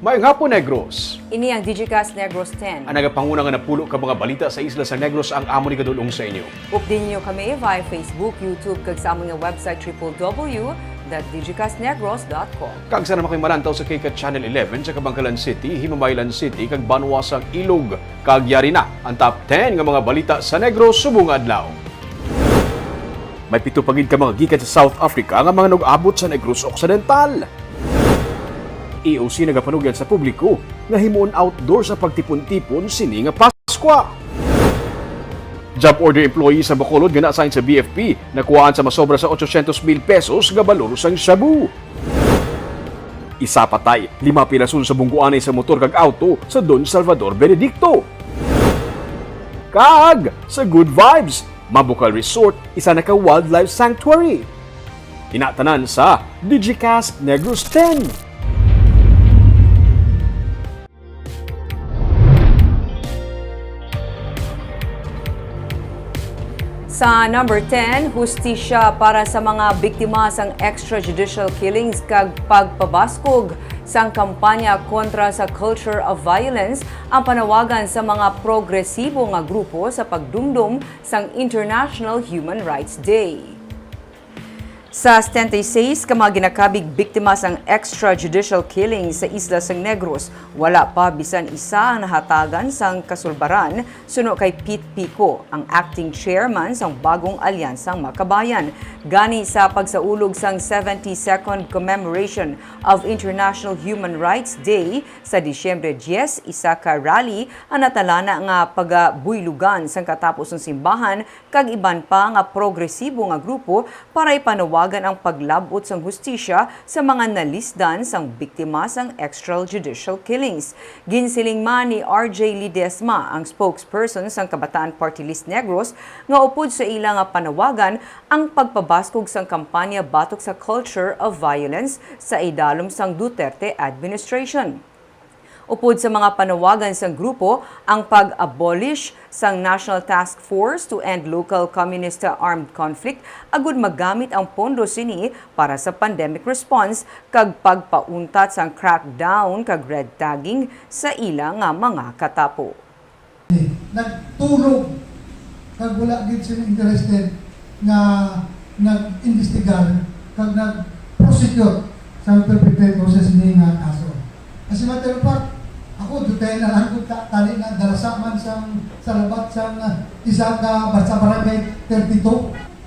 Maayong hapon, Negros. Ini ang Digicast Negros X. Ang nagapanguna nga napulo ka mga balita sa isla sa Negros ang amo ni kadulong sa inyo. Update niyo kami via Facebook, YouTube, kag sa among website www.digicastnegros.com. Kag sa naman kayo malantaw sa Kikat Channel 11 sa Kabangkalan City, Himamaylan City, kag Banwasang Ilog. Kag yari na ang top 10 nga mga balita sa Negros subong adlaw. May pito pagid ka mga gikan sa South Africa nga mga nag-abot sa Negros Occidental. AOC nagapanugyan sa publiko nga himuon outdoor sa pagtipon-tipon sini nga Paskwa. Job order employee sa Bacolod nga na-assign sa BFP nakuhaan sa masobra sa 800,000 pesos nga balor sang shabu. Isa patay, 5 pirason sa bungguanay sa motor kag auto sa Don Salvador Benedicto. Kag sa Good Vibes, Mabukal Resort, isa na ka wildlife sanctuary. Tinatanan sa Digicast Negros X. Sa number 10, hustisya para sa mga biktima sang extrajudicial killings kag pagpabaskog sang kampanya kontra sa culture of violence ang panawagan sa mga progresibo nga grupo sa pagdumdum sang International Human Rights Day. Sa 76 ka mga ginakabig biktima sang extrajudicial killing sa isla sang Negros, wala pa bisan isa ang nahatagan sang kasulbaran suno kay Pete Pico, ang acting chairman sang bagong alyansang Makabayan. Gani sa pagsaulog sang 72nd commemoration of International Human Rights Day sa Disyembre 10, isa ka rally ang natalana nga pagabuylugan sang katapos ng simbahan kag iban pa nga progresibo nga grupo para ipanawagan ang paglabot sang hustisya sa mga nalisdan sang biktima sang extrajudicial killings. Ginsiling man ni RJ Ledesma, ang spokesperson sang Kabataan Party List Negros, nga upod sa ilang nga panawagan ang pagpabaskog sang kampanya batok sa culture of violence sa idalom sang Duterte administration. Upod sa mga panawagan sang grupo, ang pag-abolish sang National Task Force to End Local Communist Armed Conflict agud magamit ang pondo sini para sa pandemic response kag pagpauntat sang crackdown kag red tagging sa ilang nga mga katapo. Nagtulog kag wala gid sila interested nga nag-investigar kag nag-prosecute sa perpetrator sa sini nga kaso. As a matter of fact, ako dutay na lang kung tali na dalasaman sa labat sa isa ka sa barangay 32.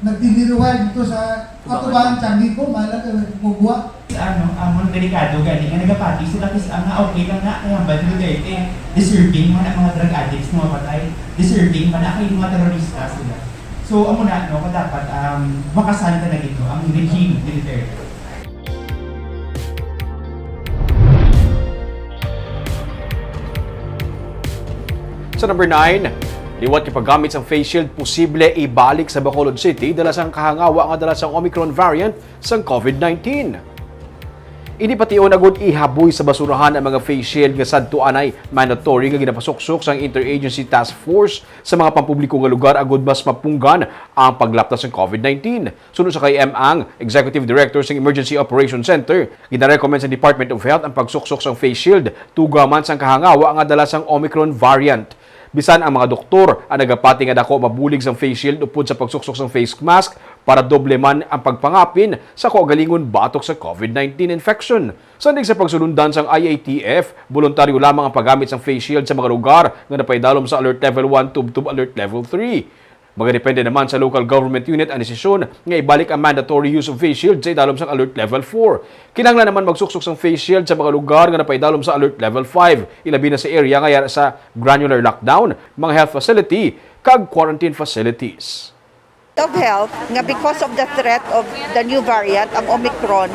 Nagdiniruhay dito sa atubahan Changi ko, mahala kugwa. Ang delikado gani nga nagapati sila kasi ang okay lang na kaya bad Duterte deserving man mga drug addicts na mapatay, deserving man kay mga terorista sila. So amo na no dapat makasan ta na gito ang regime ni Duterte. Sa number 9, liwat kay paggamit sang face shield posible ibalik sa Bacolod City dala sang kahangawa nga dala sang Omicron variant sang COVID-19. Ini patiyon agud ihaboy sa basurahan ang mga face shield nga sadto anay mandatory nga ginapasuksok sang Interagency Task Force sa mga pampubliko nga lugar agud mas mapunggan ang paglaptas ng COVID-19. Sunod sa kay ang Executive Director sang Emergency Operations Center, ginarecommend sa Department of Health ang pagsuksok sang face shield tugaman sang kahangawa nga dala sang Omicron variant. Bisan ang mga doktor ang nagapati nga dako mabulig sang face shield upod sa pagsuksok sang face mask para doble man ang pagpangapin sa kaugalingon batok sa COVID-19 infection. Sandig sa pagsulundan sang IATF, voluntaryo lamang ang paggamit sang face shield sa mga lugar nga napaidalom sa Alert Level 1 tub Alert Level 3. Magadepende naman sa local government unit ang desisyon nga ibalik ang mandatory use of face shield sa idalom sang Alert Level 4. Kinahanglan naman magsuksok sang face shield sa mga lugar nga napaidalom sa Alert Level 5, ilabi na sa area nga yara sa granular lockdown, mga health facility, kag quarantine facilities. Of health nga because of the threat of the new variant, ang Omicron,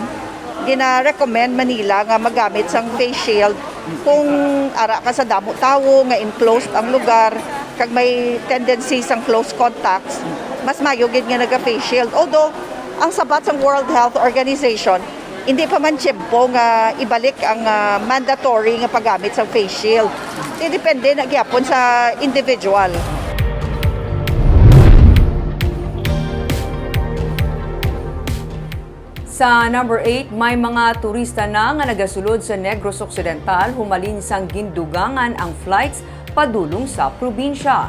gina-recommend Manila nga magamit sang face shield kung ara ka sa damo tawo nga enclosed ang lugar kag may tendency sang close contacts, mas mayo gid nga naga-face shield. Although ang sabat sang World Health Organization hindi pa man tiyempo nga ibalik ang mandatory nga paggamit sang face shield. Depende na gyapon sa individual. Sa number 8, may mga turista na nga nagasulod sa Negros Occidental humalin sang gindugangan ang flights padulong sa probinsya.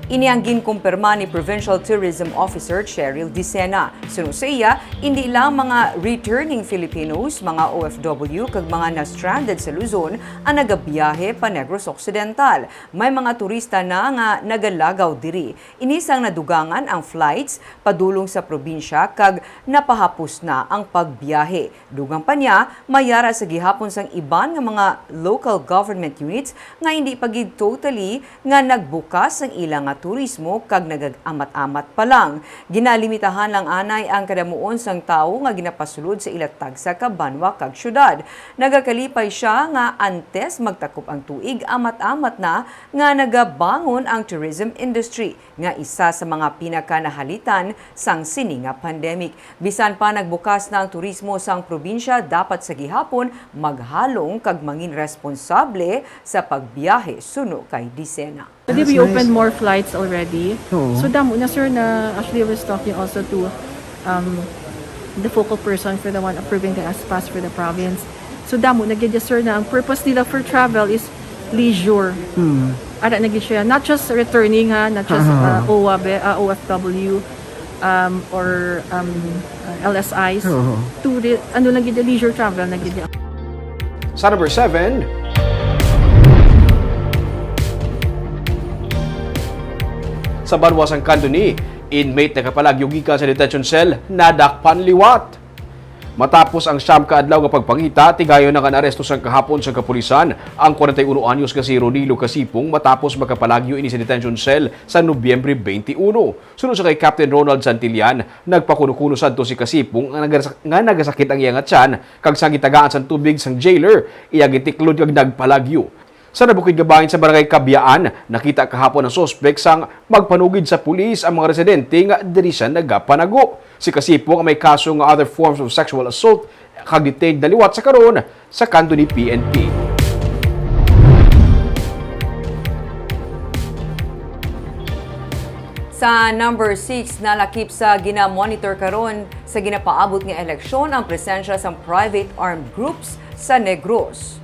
Ini ang ginkumpirma ni Provincial Tourism Officer Cheryl Dicena. Suno sa iya, hindi lang mga returning Filipinos, mga OFW kag mga na-stranded sa Luzon ang nagabiyahe pa Negros Occidental. May mga turista na nga nagalagaw diri. Inisang nadugangan ang flights padulong sa probinsya kag napahapos na ang pagbiyahe. Dugang pa niya, mayara sa gihapon sang iban nga mga local government units nga hindi pagid totally nga nagbukas ang ilang nga turismo kag nagag-amat-amat pa lang. Ginalimitahan lang anay ang kadamuon sang tawo nga ginapasulod sa ilatag sa Kabanwa kag syudad. Nagakalipay siya nga antes magtakop ang tuig amat-amat na nga nagabangon ang tourism industry nga isa sa mga pinakanahalitan sang sininga pandemic. Bisan pa nagbukas na ang turismo sang probinsya, dapat sa gihapon maghalong kag mangin responsable sa pagbiyahe suno kay Dicena. Already we opened more flights already. Oo. So damo na sir na actually I was talking also to the focal person for the one approving the S-Pass for the province. So damo nagyan sir na ang purpose nila for travel is leisure. Ara nagyan siya not just returning ha, not just OFW or LSIs to ano lang gyud leisure travel nagyan. Sa number 7, sa Banwasang Kandoni, inmate na kapalagyo gikan sa detention cell nadakpan liwat. Matapos ang siyam ka adlaw nga pagpangita, tigayon na kan-aresto sang kahapon sa kapulisan ang 41 anyos nga si Ronilo Casipong matapos magkapalagyo ini sa detention cell sa Nobyembre 21. Sunod sa kay Captain Ronald Santillan, nagpakuno-kuno sadto si Casipong nga nagasakit ang iyang tiyan kag sang gitagaan sang tubig sang jailer, iya gitiklod kag nagpalagyo. Sa nabukid nga bahin sa Barangay Kabyaan, nakita kahapon ang sospek sang magpanugid sa pulis ang mga residente nga diri siya nagapanago. Si Casipong ang may kaso nga other forms of sexual assault kag detained na liwat sa karon sa Kandoni PNP. Sa number 6, nalakip sa gina-monitor karon sa ginapaabot nga eleksyon ang presensya sa private armed groups sa Negros.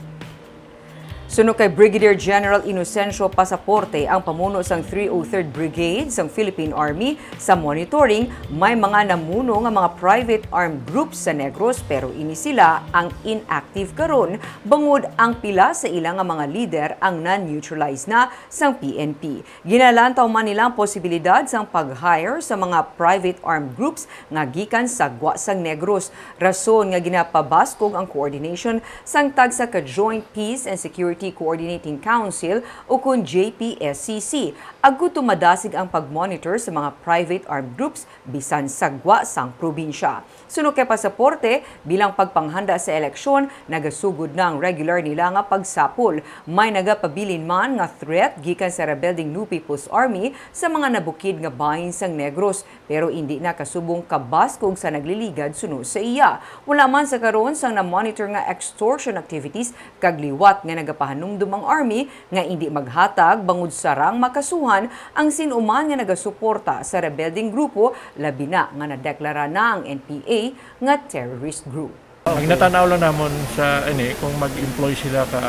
Suno kay Brigadier General Inocencio Pasaporte ang pamuno sang 303rd Brigade sang Philippine Army sa monitoring, may mga namuno nga mga private armed groups sa Negros pero ini sila ang inactive karon bangod ang pila sa ilang nga mga leader ang non-neutralized na sang PNP. Ginalantaw man nila ang posibilidad sang pag-hire sa mga private armed groups nga gikan sa gwa sang Negros. Rason nga ginapabaskog ang coordination sang tagsa ka Joint Peace and Security Coordinating Council o kun JPSCC. Agud tumadasig ang pag-monitor sa mga private armed groups bisan sagwa sang probinsya. Suno kay Pasaporte, bilang pagpanghanda sa eleksyon, nagasugod na ang regular nila nga pagsapol. May nagapabilin man nga threat gikan sa rebelding New People's Army sa mga nabukid nga bahin sang Negros, pero hindi na kasubong kabaskog sa nagliligad suno sa iya. Wala man sa karon sang na-monitor nga extortion activities kag liwat nga nagapahanumdum ang army nga hindi maghatag bangod sarang makasuhan ang sinuman nga nagasuporta sa rebelding grupo, labi na nga nadeklara na ang NPA nga terrorist group. Ang natanaw lang namon sa kung mag-employ sila ka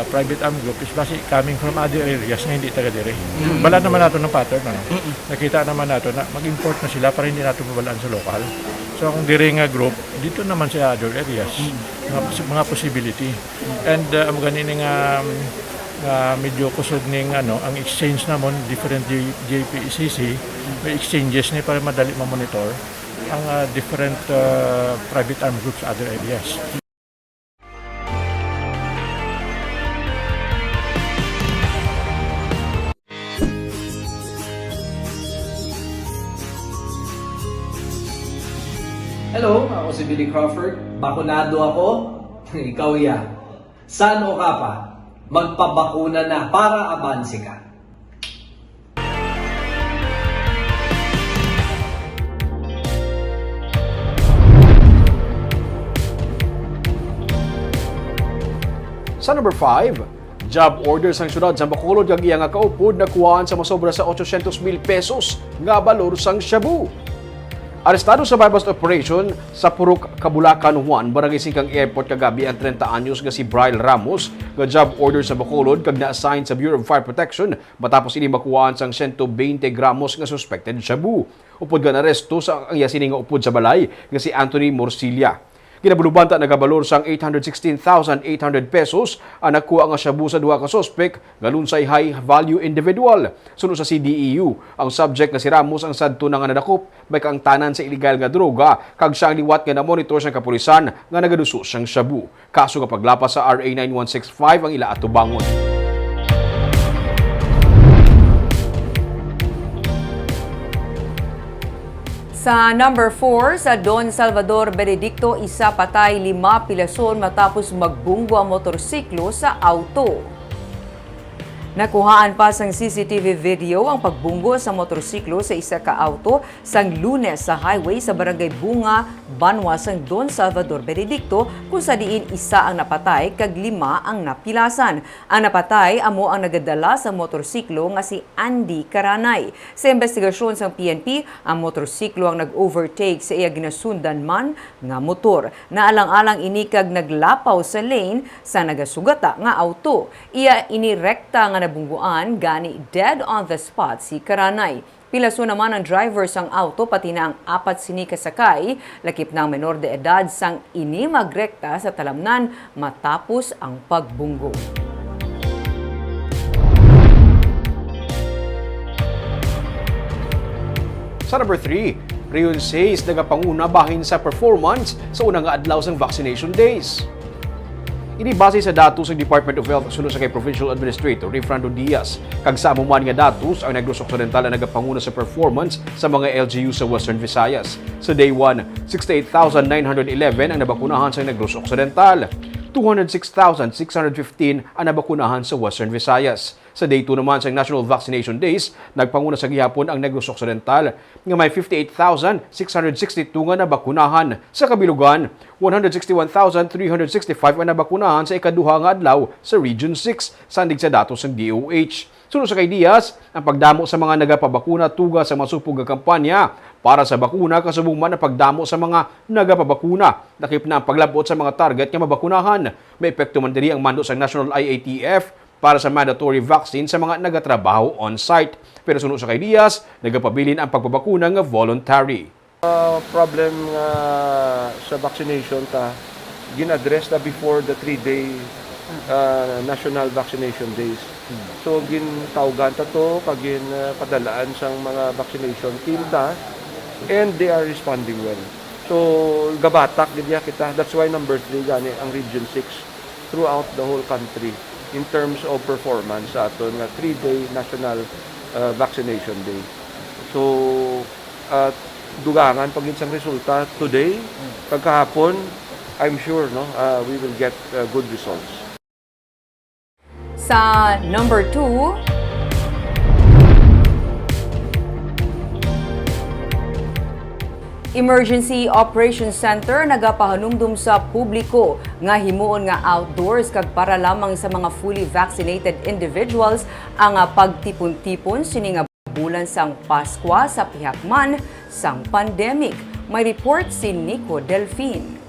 private armed group is basic coming from other areas na hindi taga dire. Bala naman nato ng pattern na. Nakita naman nato na mag-import na sila para hindi nato mabalaan sa lokal. So ang dire nga group dito naman sa other areas, mga possibility. And ang ganini nga medyo kusog ning ang exchange namon different JPCC, may exchanges ni para madali ma-monitor ang different private armed groups other areas. Hello, ako si Billy Crawford. Bakunado ako. Ikaw ya. Saan o ka pa? Magpabakuna na para abanse ka. Sa number 5, job orders ang syudad sa Bacolod kag iya nga kaupod nakuhaan sa masobra sa 800,000 pesos nga balor sang shabu. Arestado sa bypass operation sa Purok, Cabulacan 1, Barangay Singkang Airport kagabi ang 30 anyos nga si Bryle Ramos nga job order sa Bacolod kag na-assign sa Bureau of Fire Protection matapos ini makuhaan sang 120 gramos nga suspected shabu. Upod nga naresto sa ang yasini nga upod sa balay nga si Anthony Morcilla. Kinabulubanta nagabalor sang 816,800 pesos ang nakuha nga shabu sa duha ka suspek nga lunsay high value individual. Sunod sa CDEU, ang subject nga si Ramos ang sadto na nga nadakop may kaangtanan sa illegal nga droga kag siya ang liwat nga na-monitor sa kapulisan nga nagaduso siyang shabu. Kaso nga paglapas sa RA 9165 ang ila atubangon. Sa number 4, sa Don Salvador Benedicto, isa patay 5 pilason matapos magbunggo ang motorsiklo sa AWTO. Nakuhaan pa sang CCTV video ang pagbunggo sa motorsiklo sa isa ka AWTO sang Lunes sa highway sa Barangay Bunga, Banwa sang Don Salvador Benedicto kung sa diin isa ang napatay kag 5 ang napilasan. Ang napatay amo ang nagadala sa motorsiklo nga si Andy Karanay. Sa investigasyon sang PNP, ang motorsiklo ang nag-overtake sa iya ginasundan man nga motor. Naalang-alang ini kag naglapaw sa lane sa nagasugata nga AWTO. Iya inirekta nga nabungguan gani dead on the spot si Karanay. Pilaso naman ang driver sang AWTO pati na ang 4 sini kasakay, lakip ng menor de edad sang ini magrekta sa talamnan matapos ang pagbunggo. Sa number 3, Rion says nagapanguna bahin sa performance sa unang nga adlaw sang vaccination days. Ini base sa datos ng Department of Health sunod sa kay Provincial Administrator Refrando Diaz. Kag sa amuman nga datos ang Negros Occidental ang nagapanguna sa performance sa mga LGU sa Western Visayas. Sa day 1, 68,911 ang nabakunahan sa Negros Occidental. 206,615 ang nabakunahan sa Western Visayas. Sa day 2 naman sa National Vaccination Days, nagpanguna sa gihapon ang Negros Occidental nga may 58,662 nga nabakunahan. Sa kabilugan, 161,365 ang nabakunahan sa ikaduha nga adlaw sa Region 6, sandig sa datos ng DOH. Sunod sa kay Diaz, ang pagdamo sa mga nagapabakuna tuga sa masupog nga kampanya para sa bakuna kasubong man ang pagdamo sa mga nagapabakuna. Nakip na ang paglabot sa mga target nga mabakunahan. May epekto man diri ang mando sa National IATF para sa mandatory vaccine sa mga nagatrabaho on-site. Pero sunod sa kay Diaz, nagapabilin ang pagpabakuna nga voluntary. Problem sa vaccination ta gin-address na before the 3-day national vaccination days. So gintawgan ta to pag padalaan sang mga vaccination team ta and they are responding well. So gabatak gid kita. That's why number 3 gani ang Region 6 throughout the whole country in terms of performance sa aton nga 3-day national vaccination day. So dugangan pag isang resulta today, pagkahapon, I'm sure we will get good results. Sa number 2, Emergency Operations Center nagapahanumdum sa publiko nga himuon nga outdoors kag para lamang sa mga fully vaccinated individuals ang pagtipon-tipon sini nga bulan sang Paskwa sa pihakman sang pandemic. May report si Nico Delfin.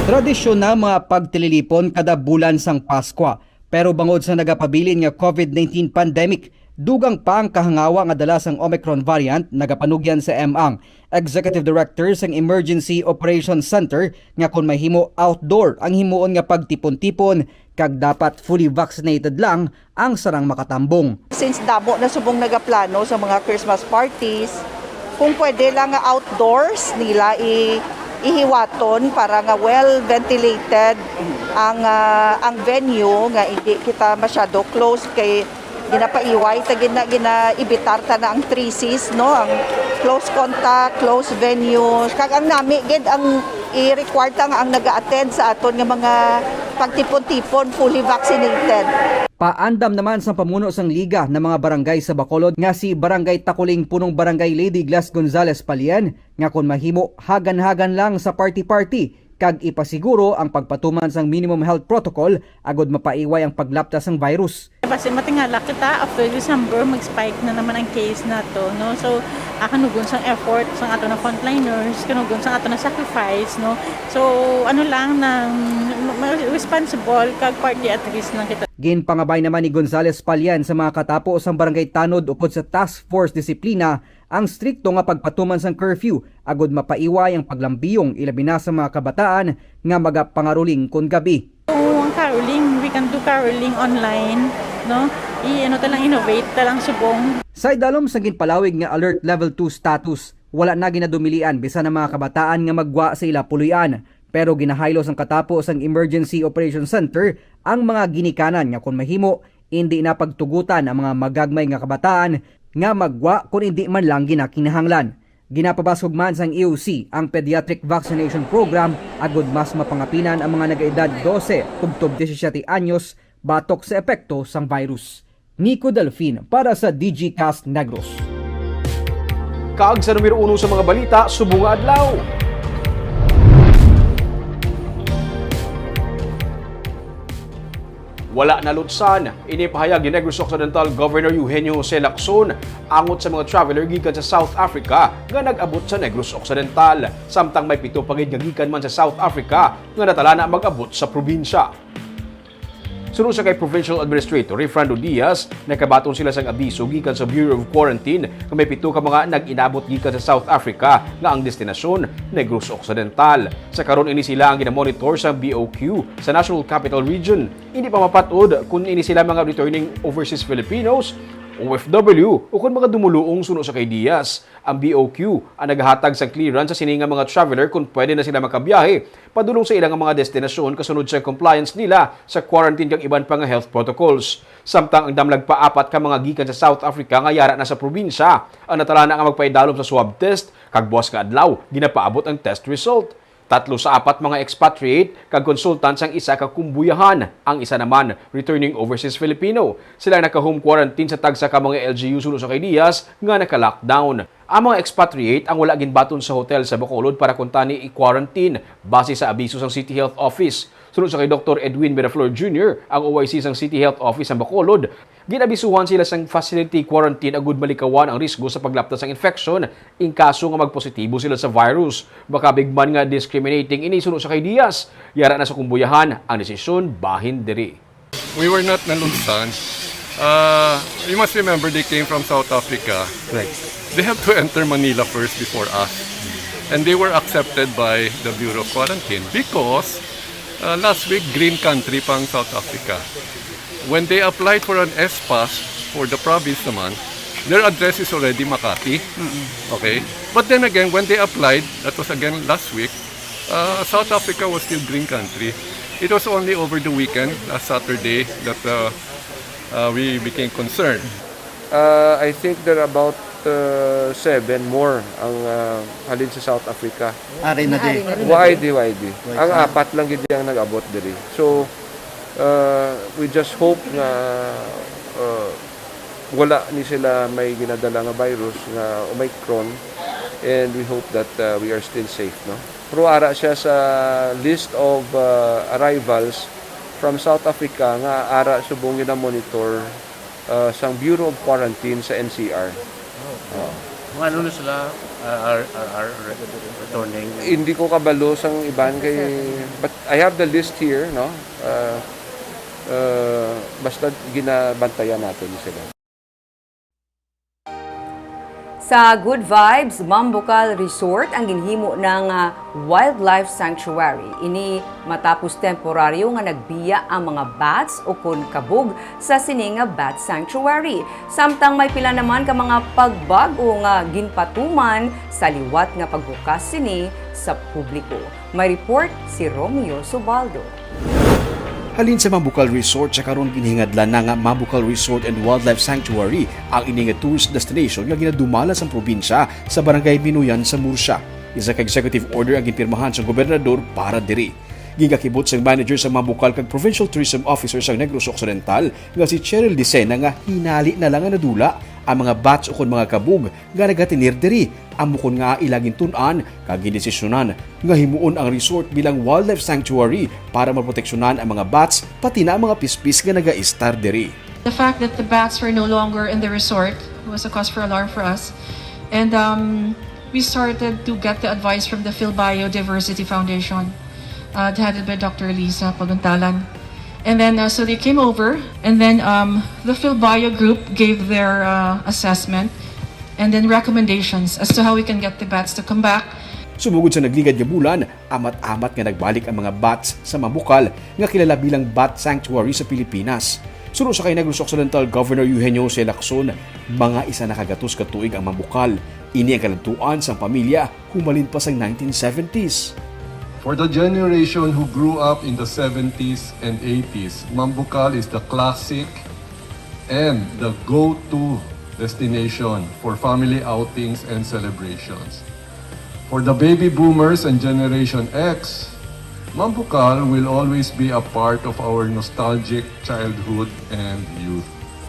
Tradisyonal mga pagtililipon kada bulan sang Paskwa. Pero bangod sa nagapabilin nga COVID-19 pandemic, dugang pa ang kahangawa nga dala sang Omicron variant nagapanugyan sa MAng. Executive Director sang Emergency Operations Center nga kung mahimo outdoor ang himuon nga pagtipon-tipon kag dapat fully vaccinated lang ang sarang makatambong. Since damo na subong nagaplano sa mga Christmas parties, kung pwede lang nga outdoors nila ihiwaton para nga well ventilated ang venue nga hindi kita masyado close kay ginapaiway ta ginaibitar ta na ang 3Cs ang close contact, close venues kag ang nami gid ang i-require ta nga ang naga-attend sa aton nga mga pagtipon-tipon fully vaccinated. Paandam naman sa pamuno sang liga ng mga barangay sa Bacolod nga si Barangay Takuling punong Barangay Lady Glass Gonzales Palien nga kung mahimo hagan-hagan lang sa party-party kag ipasiguro ang pagpatuman sang minimum health protocol agod mapaiway ang paglaptas ng virus. Kasi matingala kita after December mag-spike na naman ang case na to, no? So kanugon sang effort sang ato na frontliners, kanugon sang ato na sacrifice, no? So ano lang nang responsible kag party at risk lang kita. Ginpangabay naman ni Gonzales Palyan sa mga katapos ang barangay Tanod ukod sa task force disiplina ang strikto nga pagpatuman sang curfew agud mapaiway ang paglambiyong ilabi na sa mga kabataan nga magapangaruling kun gabi. So, ang caroling, we can do caroling online, no? Talang innovate, talang subong. Sa idalom sa ginpalawig nga alert level 2 status, wala na ginadumilian bisan ang mga kabataan nga magwa sa ila puluyan. Pero ginahaylos ang katapos ang Emergency Operation Center ang mga ginikanan nga kung mahimo, hindi na pagtugutan ang mga magagmay nga kabataan nga magwa kung hindi man lang ginakinahanglan. Ginapabasog man sang EOC ang pediatric vaccination program agud mas mapangapinan ang mga nag-edad 12 tubtob 17 anyos batok sa epekto sang virus. Nico Delfin para sa Digicast Negros. Kaag sa numero 1 sa mga balita, subong nga adlaw. Wala na lutsan, inipahayag ni Negros Occidental Governor Eugenio Jose Lacson angot sa mga traveler gikan sa South Africa nga nag-abot sa Negros Occidental. Samtang may 7 pagid nga gikan man sa South Africa nga natala na mag-abot sa probinsya. Sunod sa kay Provincial Administrator Refrando Diaz, nakabaton sila sang abiso gikan sa Bureau of Quarantine nga may 7 ka mga nag-inabot gikan sa South Africa nga ang destinasyon Negros Occidental. Sa karon ini sila ang ginamonitor sa BOQ sa National Capital Region. Hindi pa mapatod kung ini sila mga returning overseas Filipinos, OFW o kung mga dumuluong suno sa kay Diaz. Ang BOQ ang naghahatag sa clearance sa sininga mga traveler kung pwede na sila makabiyahe padulong sa ilang mga destinasyon kasunod sa compliance nila sa quarantine kag iban pa nga health protocols. Samtang ang damlag pa 4 ka mga gikan sa South Africa nga yara na sa probinsya ang natala na nga magpaidalom sa swab test kag buwas ka adlaw ginapaabot ang test result. 3 sa 4 mga expatriate kag consultants ang isa ka kumbuyahan, ang isa naman returning overseas Filipino. Sila naka-home quarantine sa tagsa ka mga LGU suno sa kay Diaz nga naka-lockdown. Ang mga expatriate ang wala ginbaton sa hotel sa Bacolod para kuntani i-quarantine base sa abiso sang City Health Office. Sunod sa kay Dr. Edwin Miraflor Jr., ang OIC sang City Health Office sa Bacolod, ginabisuhan sila sang facility quarantine agud malikawan ang risgo sa paglaptas ng infection in kaso nga magpositibo sila sa virus. Baka bigman nga discriminating ini sunod sa kay Diaz. Yara na sa kumbuyahan ang desisyon bahin diri. We were not nalunsan. You must remember they came from South Africa. Right. They have to enter Manila first before us. And they were accepted by the Bureau of Quarantine because last week, green country pang South Africa. When they applied for an S-Pass for the province naman, their address is already Makati. Okay? But then again, when they applied, that was again last week, South Africa was still green country. It was only over the weekend, last Saturday, that we became concerned. I think there are about 7 more ang halin sa South Africa. Ari na di. YD. Ang 4 lang gid ang nag-abot diri. So we just hope na wala ni sila may ginadala nga virus nga Omicron, and we hope that we are still safe, no? Pero ara siya sa list of arrivals from South Africa nga ara subong na monitor sa Bureau of Quarantine sa NCR. Ano na sila are returning? Hindi ko kabalo sang iban kay, but I have the list here, no? Basta ginabantayan natin sila. Sa Good Vibes, Mambucal Resort ang ginhimo ng wildlife sanctuary. Ini matapos temporaryo nga nagbiya ang mga bats o kun kabug sa sininga bat sanctuary. Samtang may pila naman ka mga pagbago nga ginpatuman sa liwat nga pagbukas sini sa publiko. May report si Romeo Subaldo. Halin sa Mambucal Resort sa karon ginhingadlan na nga Mambucal Resort and Wildlife Sanctuary ang ini nga tourist destination nga ginadumala sa probinsya sa Barangay Binuyan sa Murcia. Isa ka executive order ang ginpirmahan sa gobernador para diri. Gigakibot sa manager sa Mambucal kag Provincial Tourism Officer sa Negros Occidental nga si Cheryl Dicena nga hinali na lang nga nadula ang mga bats o kon mga kabug nga nagatinir diri. Amukon nga ilaging tun-an kag gidesisyonan nga himuon ang resort bilang wildlife sanctuary para maproteksyonan ang mga bats pati na ang mga pispis nga naga-istar diri. The fact that the bats were no longer in the resort was a cause for alarm for us. And we started to get the advice from the Philbiodiversity Foundation, headed by Dr. Lisa Paguntalan. And then, so they came over, and then the Philbio group gave their assessment and then recommendations as to how we can get the bats to come back. Sumugod sa nagligad nga bulan, amat-amat nga nagbalik ang mga bats sa Mambukal nga kilala bilang Bat Sanctuary sa Pilipinas. Suno sa kay Negros Occidental Governor Eugenio C. Lacson, mga isa na kagatos katuig ang Mambukal. Ini ang kalantuan sa pamilya humalin pa sa 1970s. For the generation who grew up in the 70s and 80s, Mambukal is the classic and the go-to destination for family outings and celebrations. For the baby boomers and Generation X, Mambukal will always be a part of our nostalgic childhood and youth.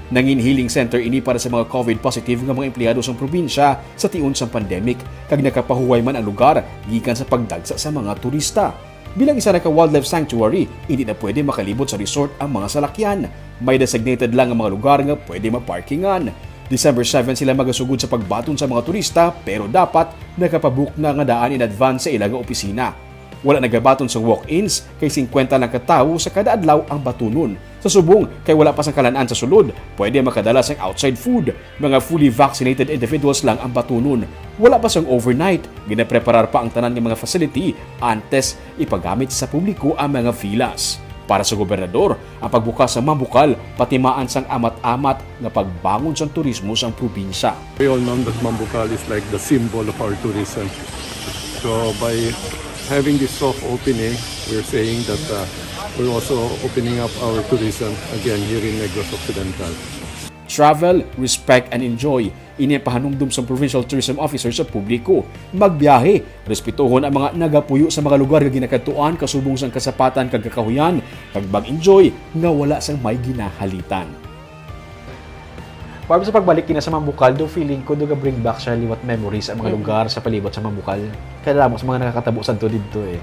Nangin healing center ini para sa mga COVID positive nga mga empleyado sa probinsya sa tiun sa pandemic kag nakapahuway man ang lugar gikan sa pagdagsa sa mga turista. Bilang isa na ka wildlife sanctuary, hindi na pwede makalibot sa resort ang mga salakyan. May designated lang ang mga lugar nga pwede maparkingan. December 7 sila magasugod sa pagbaton sa mga turista pero dapat nakapabook na nga daan in advance sa ilang opisina. Wala nagabaton sa walk-ins kay 50 lang katawo sa kada adlaw ang batunon. Sa subong kay wala pa sang kalanaan sa sulod, pwede makadala sang outside food. Mga fully vaccinated individuals lang ang batunon. Wala pa sang overnight, ginapreparar pa ang tanan ng mga facility antes ipagamit sa publiko ang mga filas. Para sa gobernador, ang pagbukas sa Mambukal patimaan sang amat-amat nga pagbangon sang turismo sang probinsya. We all know that Mambukal is like the symbol of our tourism. So by having this soft opening, we're saying that we're also opening up our tourism again here in Negros Occidental. Travel, respect, and enjoy. Ini ang pahanumdum sa provincial tourism officer sa publiko. Magbiyahe, respetuhon ang mga nagapuyo sa mga lugar nga ginakatuan kasubong sang kasapatan kag kakahuyan, kag mag-enjoy nga wala sang may ginahalitan. Para sa pagbalik kina sa Mambukal, do feeling ko do bring back siya liwat memories ang mga lugar sa palibot sa Mambukal. Kaya mo sa mga nakakatabo sa dito eh.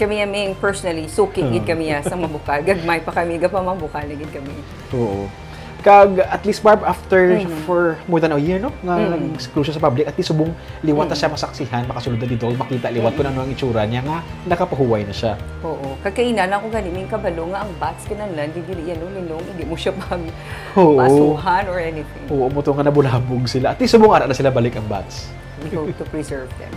Kami aming personally, suking gid kami sa Mambukal. Gagmay pa kami, pa Mambukal gid kami. Oo. Kag at least Barb after for more than a year no nga nag-exclusion sa public, at least subong liwat na siya masaksihan, makasulod na dito, makita liwat ko na ano ang itsura niya nga nakapahuway na siya. Oo. Kakaina lang ko ganiming kabalo nga ang bats kinahanglan dili yan linong, hindi mo siya pasuhan or anything. Oo, mo to nga nabulabog sila. At least subong ara na sila balik ang bats. We hope to preserve them.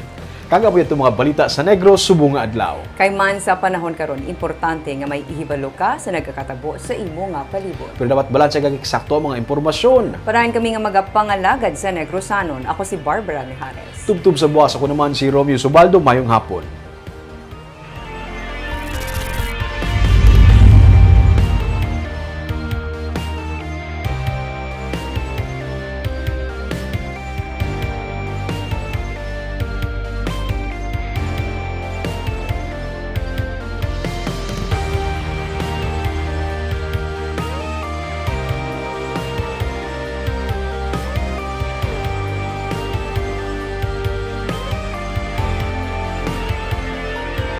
Kagabi ito mga balita sa Negros subong nga adlaw. Kay man sa panahon karon, importante nga may ihibalo ka sa nagkakatabo sa imo nga palibot. Pero dapat balanse kag eksakto ang mga impormasyon. Parahan kami nga magapangalagad sa Negrosanon. Ako si Barbara Mijares. Tubtub sa buwas, ako naman si Romeo Subaldo. Mayong hapon.